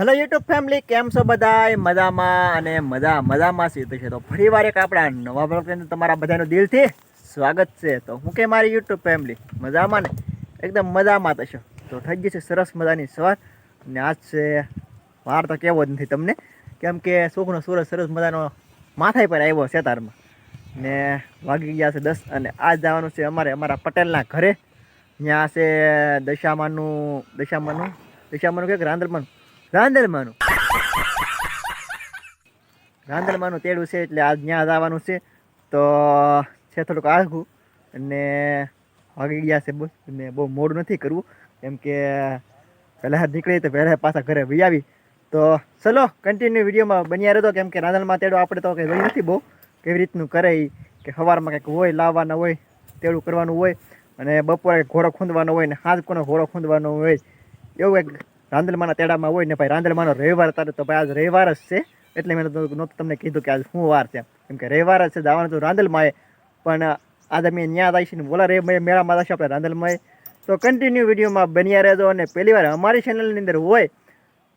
Hello YouTube family, કેમ છો બધાય? મજામાં અને મજામાં સીધું છે. તો ફરી વાર એક આપણા નવા બ્લોગની અંદર તમારા બધાનું દિલથી સ્વાગત છે. તો હું કે મારી યુટ્યુબ ફેમિલી મજામાં ને એકદમ મજામાં થશો. તો થઈ ગઈ છે સરસ મજાની સવાર અને આજ છે વાર તો કહેવો જ નથી તમને, કેમ કે સુખનો સૂરજ સરસ મજાનો માથાય પર આવ્યો છે તારમાં ને વાગી ગયા છે 10 અને આજ જવાનું છે અમારા પટેલના ઘરે. ત્યાં છે દશામાનું કે રાંદલમાનું તેડું છે, એટલે આજ ત્યાં જવાનું છે. તો છે થોડુંક આઘું અને વાગી ગયા છે બસ, અને બહુ મોડું નથી કરવું, કેમ કે પહેલાં નીકળી તો પહેલાં પાછા ઘરે વહી આવી. તો ચલો કન્ટિન્યુ વિડીયોમાં બન્યા રહેતો, કેમ કે રાંદલમાં તેડું આપણે તો કંઈ જોયું નથી બહુ કેવી રીતનું કરે કે સવારમાં કંઈક હોય લાવવાના હોય, તેડું કરવાનું હોય, અને બપોરે ઘોડો ખૂંદવાનો હોય ને સાંજ કોનો ઘોડો ખૂંદવાનો હોય, એવું એક રાંદલમાના તેડામાં હોય ને. ભાઈ રાંદલમાનો રવિવાર તારે તો ભાઈ આજ રવિવાર જ છે, એટલે મેં નહોતું તમને કીધું કે આજ શું વાર છે, કેમ કે રવિવાર જ છે. જવાનું તો રાંદલમાં પણ આજે અમે ત્યાં આવીશું ને બોલા મેળામાં જઈશું આપણે રાંદલમાં. તો કન્ટિન્યુ વિડીયોમાં બન્યા રહેજો, અને પહેલી વાર અમારી ચેનલની અંદર હોય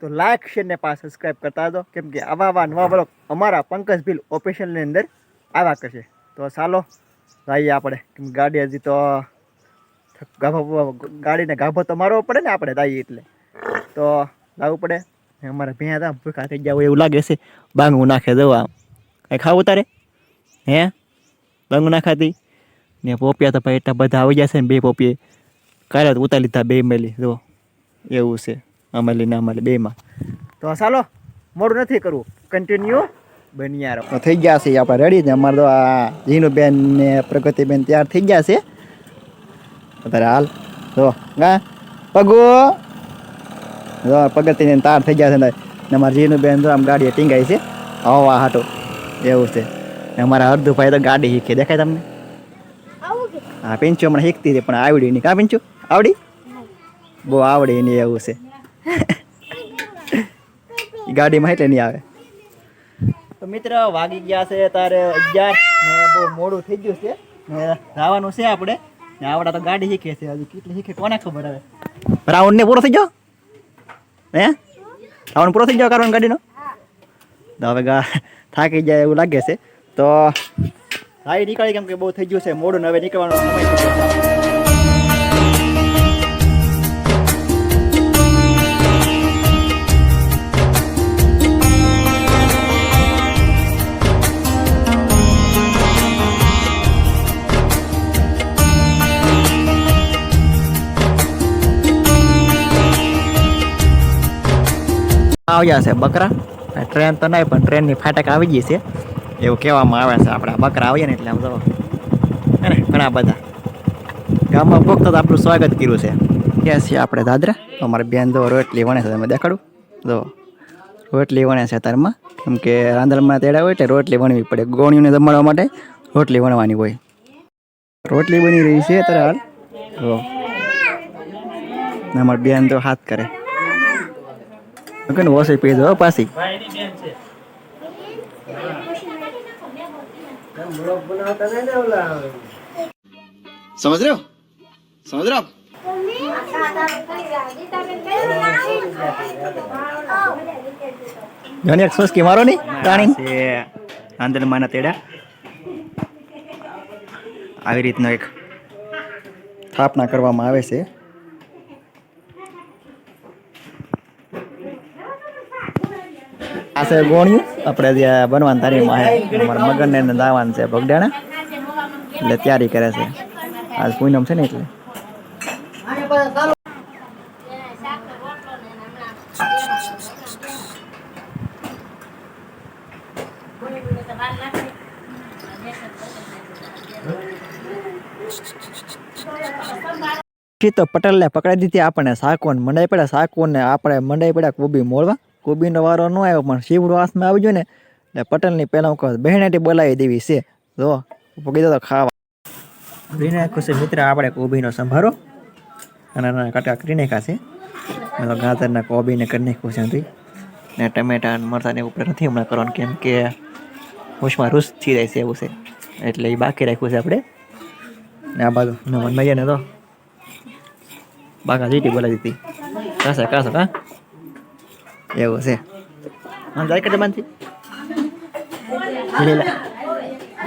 તો લાઇક શેર ને સબસ્ક્રાઈબ કરતા દો, કેમ કે આવા નવા બ્લોગ અમારા પંકજ ભીલ ઓફિશિયલની અંદર આવ્યા કરશે. તો ચાલો જઈએ આપણે, કેમ ગાડી હજી તો ગાડીને ગાભો તો મારવો પડે ને આપણે જઈએ એટલે, તો લાવવું પડે. અમારે ભેં હતા ભૂખા થઈ ગયા એવું લાગે છે. બાંગું નાખે દવા કંઈ ખાવું તારે? હે બાંગું નાખાતી ને પોપિયા તો ભાઈ એટલા બધા આવી ગયા છે ને, બે પોપિયે કાલે તો ઉતારી લીધા, બે મેલી જો એવું છે અમાલી ને અમાલી બેમાં. તો ચાલો મોડું નથી કરવું, કન્ટિન્યુ બન્યા રહો. થઈ ગયા છે આપણે રેડી ને. અમારે તો આ જીનુબેન ને પ્રગતિબેન તૈયાર થઈ ગયા છે. અત્યારે હાલ જો ગા પગો પગથિયાને તાર થઈ ગયા છે ને અમારા જીનુબેન જો આમ ગાડીએ ટીંગાઈ છે હવા હાટો એવું છે. અમારા હરદુભાઈ તો ગાડી શીખે, દેખાય તમને? હા, પિંચો હમણાં શીખતી હતી પણ આવડી નહીં. કા પિંચો આવડી? બહુ આવડે નહીં એવું છે. ગાડીમાં એટલે નહીં આવે. તો મિત્ર વાગી ગયા છે તારે 11 ને બહુ મોડું થઈ ગયું છે ને જવાનું છે આપણે. આવડા તો ગાડી શીખે છે, હજી કેટલી શીખે કોને ખબર હવે. રાઉન્ડ ને પૂરો થઈ ગયો? હે રાઉન્ડ પૂરો થઈ ગયો કરવાનો ગાડીનો? તો હવે થાકી જાય એવું લાગે છે. તો હાઈ નીકળી, કેમ કે બહુ થઈ ગયું છે મોડું ને હવે નીકળવાનો સમય થઈ ગયો. આવ્યા છે બકરા, ટ્રેન તો નહીં પણ ટ્રેનની ફાટક આવી ગઈ છે એવું કહેવામાં આવે છે. આપણા બકરા આવીએ ને એટલે આમ જો હે ને ઘણા બધા ગામમાં ભક્ત તો આપણું સ્વાગત કર્યું છે. ક્યાં છીએ આપણે દાદરા? અમારે બેન જો રોટલી વણે છે, તમે દેખાડું જો રોટલી વણે છે તારમાં, કેમ કે રાંદલમાં તેડા હોય એટલે રોટલી વણવી પડે. ગોળીઓને જમાડવા માટે રોટલી વણવાની હોય. રોટલી બની રહી છે અત્યારે હાલ જો. અમારે બેન તો હાથ કરે ઓછી પી દો પાછી. સમજ રહ્યો? સમજ રહ્યો? ઘણી એક સોસકી મારો નહીં પ્રાણી આંદરમાના તેડા આવી રીતનો એક સ્થાપના કરવામાં આવે છે. આ છે ગોણિયું આપણે ત્યાં બનવાની તારીખમાં છે. અમારા મગનને દાવાનું છે ભગડાણા, એટલે તૈયારી કરે છે. આજ પૂનમ છે ને એટલે. તો પટેલને પકડાઈ દીધી આપણને શાકવન મંડાઈ પડ્યા. શાકવન ને આપણે મંડાઈ પડ્યા કોબી મોળવા. કોબીનો વારો ન આવ્યો પણ શીવડો હાથમાં આવી ગયો ને એટલે પટેલની પહેલાં હું કહું બહેનેટી બોલાવી દેવી છે. જો કીધો તો ખાવા કરીને નાખ્યું છે મિત્ર આપણે કોબીનો સંભારો, અને નાના કટકા કરી નાખ્યા છે. ગાજરના કોબીને કરી નાખ્યું છે નથી ને ટમેટા મરચાંને ઉપર નથી હમણાં કરવાનું, કેમ કે હોશમાં રૂસ થઈ જાય છે એવું છે, એટલે એ બાકી રાખ્યું છે આપણે. ને આ બાજુ મનમાં ને તો બાકા જીટી બોલાવી દીધી કાસા કાસા. હા એવું છે જાય કે માનથી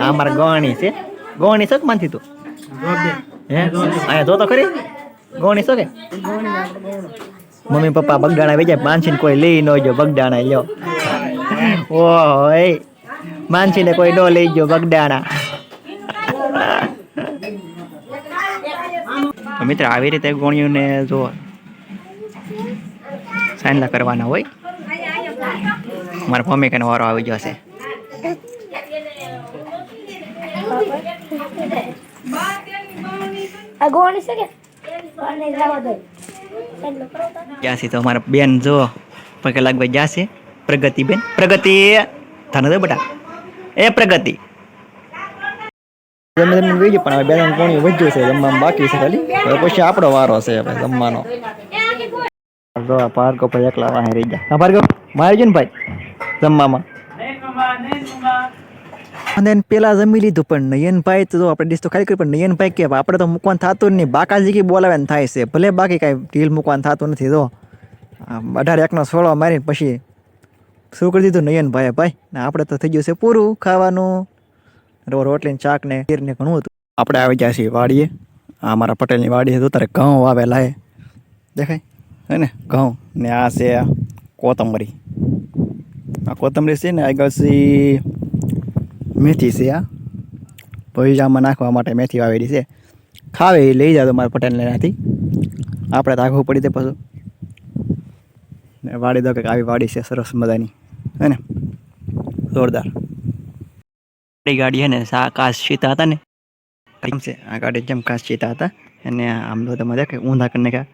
આ મારા ગોણી છે ગોણી શોખ માનથી તું હે અહીંયા જો તો ખરી ગોણી શો કે મમ્મી પપ્પા બગડાણા વેચાય માનસી કોઈ લઈ ન જો બગડાણા લ્યો ઓય માનસી ને કોઈ ન લઈ ગયો બગડાણા મિત્ર આવી રીતે ગોણીઓને જો સાઈનલા કરવાના હોય મારા મમ્મી કને વારો આવી જશે જ્યાંથી તો અમારા બેન જો પગે લાગવા જશે પ્રગતિ બેન પ્રગતિ તને દે બેટા એ પ્રગતિ પણ હવે બેન કોણી વધ્યું છે જમવામાં બાકી છે ખાલી હવે પછી આપણો વારો છે ભાઈ જમવાનો જો આ પાર્કો પર એકલા વાહે રહી ગયા હા પાર્કો મારી જો ને ભાઈ જમવામાં અને પેલા જમી લીધું પણ નયનભાઈ તો આપણે ડીશ તો ખાલી કરી પણ નયનભાઈ કે આપણે તો મૂકવાનું થતું જ નહીં બાકાજી કે બોલાવે ને થાય છે ભલે બાકી કાંઈ ઢીલ મૂકવાનું થતું નથી તો 18-1 સોળો મારીને પછી શું કરી દીધું નયનભાઈએ ભાઈ ને આપણે તો થઈ ગયું છે પૂરું ખાવાનું રોટલી શાક ને ખીર ને ઘણું હતું આપણે આવી જાય છીએ વાડીએ આ મારા પટેલની વાડી છે તો તારે ઘઉં વાવેલા હે દેખાય હે ને ઘઉં ને આ છે કોથમરી આ કોથમરી છે ને આગળ મેથી છે આ ભજીયામાં નાખવા માટે મેથી વાવેલી છે ખાવે એ લઈ જાવ મારા પટેલને ત્યાંથી આપણે તો આઘું પડી દે પાછું ને વાડી દો કે આવી વાડી છે સરસ મજાની હે ને જોરદાર ગાડી હે ને કાચ સીતા હતા ને છે આ ગાડી જેમ કાચ સીતા હતા અને આમ તો તમે દેખાય ઊંધા કરીને કે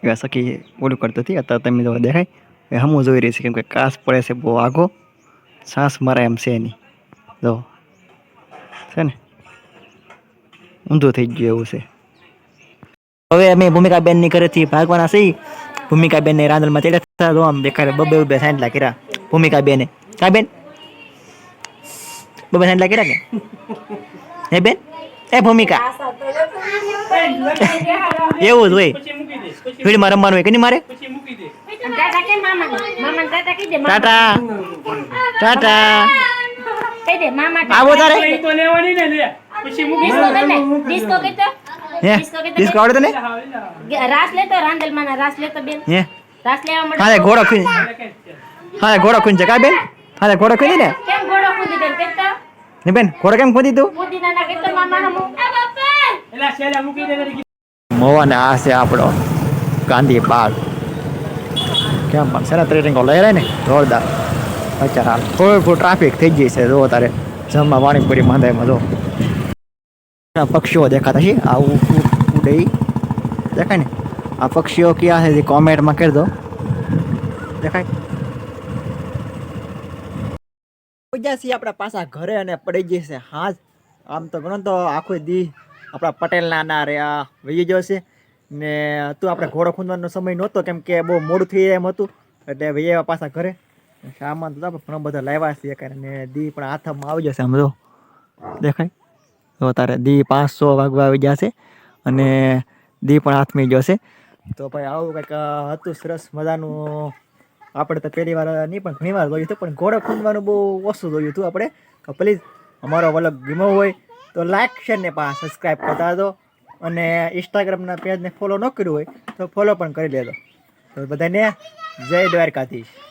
એવા સખી ઓલું કરતી હતી અત્યારે તમે તો દેખાય એ હમું જોઈ રહી છે કેમ કે કાચ પડે છે બહુ આઘો સાસ મારે એમ છે નહીં જો છે ને ઊંધું થઈ ગયું એવું છે હવે અમે ભૂમિકાબેનની ઘરેથી ભાગવાના છીએ ભૂમિકાબેનને રાંદલમાં તેડ્યા તો આમ દેખાડે બબે સાંડલા કર્યા ભૂમિકાબેને કા બેન બબે સાંડલા કર્યા કે હે બેન એ ભૂમિકા એવું જ હોય ફીલ્ડમાં રમવાનું હોય કે નહીં મારે ટાટા ટાટા આવો તારે ડિસ્કો આવડે તને રાસ લેતો રાંદલમાં રાસ લેતો બેન હે રાસ લેવા મળે હાલે ઘોડો ખુઈ હાલે ઘોડો ખુઈ છે કા બેન હાલે ઘોડો ખુઈ ને કેમ ઘોડો કૂદી બેન કેતા ને બેન ઘોડો કેમ ખુદી તું કૂદી ના કેતો મામા હમુ એ બાપા એલા શેલા મૂકી દે મોવાને આ છે આપણો ગાંધી બાગ કેમ પણ છે ને ટ્રેનિંગ લઈ રહે ને જોરદાર અચ્છા હાલ થોડું ટ્રાફિક થઈ ગઈ છે જો તારે જમવા વાણીપુરી માંદાઈમાં જો પક્ષીઓ દેખાતા છે આ ઉડે દેખાય ને આ પક્ષીઓ ક્યાં છે કોમેન્ટમાં કરી દો દેખાય પહોંચ્યા આપણા પાછા ઘરે અને પડી જશે હા આમ તો ગણો તો આખો દી આપણા પટેલના ના રહ્યા વહી ગયો છે ને તું આપણે ઘોડો ખૂંદવાનો સમય નહોતો કેમ કે બહુ મોડું થઈ એમ હતું એટલે વહી આવ્યા પાછા ઘરે સામાન તો આપણે ઘણો બધો લાવ્યા છીએ અને દી પણ હાથમાં આવી જશે આમ જો દેખાય તો તારે દી 500 વાગવા આવી જશે અને દી પણ હાથમાં જશે તો ભાઈ આવું કંઈક હતું સરસ મજાનું આપણે તો પહેલી વાર નહીં પણ ઘણી વાર જોયું હતું પણ ઘોડો ખૂંદવાનું બહુ ઓછું જોયું હતું આપણે તો પ્લીઝ અમારો વ્લોગ ગમ્યો હોય તો લાઈક શેર ને સબસ્ક્રાઈબ કરતા દો અને ઇન્સ્ટાગ્રામના પેજને ફોલો ન કર્યું હોય તો ફોલો પણ કરી લેજો તો બધાને જય દ્વારકાધીશ.